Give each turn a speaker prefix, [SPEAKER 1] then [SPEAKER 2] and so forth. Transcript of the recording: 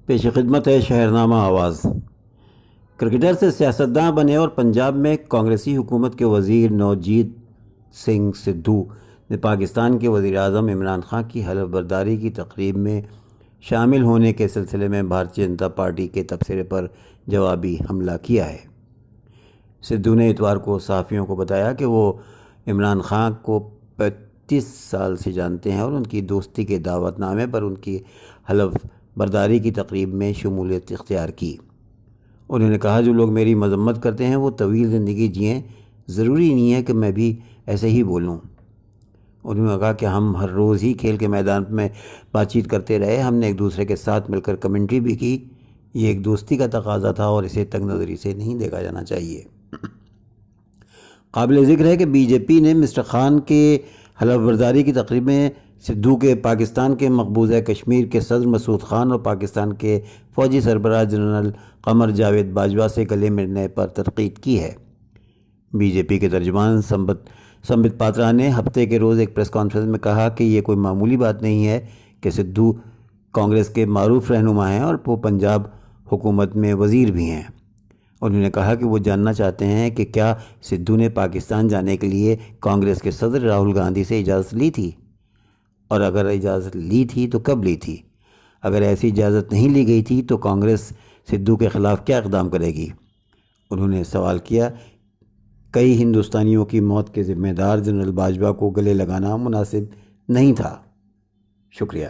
[SPEAKER 1] پیش خدمت ہے شہرنامہ آواز۔ کرکٹر سے سیاستداں بنے اور پنجاب میں کانگریسی حکومت کے وزیر نوجیت سنگھ سدھو نے پاکستان کے وزیر اعظم عمران خان کی حلف برداری کی تقریب میں شامل ہونے کے سلسلے میں بھارتیہ جنتا پارٹی کے تبصرے پر جوابی حملہ کیا ہے۔ سدھو نے اتوار کو صحافیوں کو بتایا کہ وہ عمران خان کو 35 سال سے جانتے ہیں اور ان کی دوستی کے دعوت نامے پر ان کی حلف برداری کی تقریب میں شمولیت اختیار کی۔ انہوں نے کہا، جو لوگ میری مذمت کرتے ہیں وہ طویل زندگی جئیں، ضروری نہیں ہے کہ میں بھی ایسے ہی بولوں۔ انہوں نے کہا کہ ہم ہر روز ہی کھیل کے میدان میں بات چیت کرتے رہے، ہم نے ایک دوسرے کے ساتھ مل کر کمنٹری بھی کی، یہ ایک دوستی کا تقاضا تھا اور اسے تنگ نظری سے نہیں دیکھا جانا چاہیے۔ قابل ذکر ہے کہ بی جے پی نے مسٹر خان کے حلف برداری کی تقریب میں سدھو کے پاکستان کے مقبوضہ کشمیر کے صدر مسعود خان اور پاکستان کے فوجی سربراہ جنرل قمر جاوید باجوہ سے گلے ملنے پر تنقید کی ہے۔ بی جے پی کے ترجمان سمبت پاترا نے ہفتے کے روز ایک پریس کانفرنس میں کہا کہ یہ کوئی معمولی بات نہیں ہے کہ سدھو کانگریس کے معروف رہنما ہیں اور وہ پنجاب حکومت میں وزیر بھی ہیں۔ انہوں نے کہا کہ وہ جاننا چاہتے ہیں کہ کیا سدھو نے پاکستان جانے کے لیے کانگریس کے صدر راہل گاندھی سے اجازت لی تھی، اور اگر اجازت لی تھی تو کب لی تھی؟ اگر ایسی اجازت نہیں لی گئی تھی تو کانگریس سدھو کے خلاف کیا اقدام کرے گی؟ انہوں نے سوال کیا، کئی ہندوستانیوں کی موت کے ذمہ دار جنرل باجوہ کو گلے لگانا مناسب نہیں تھا۔ شکریہ۔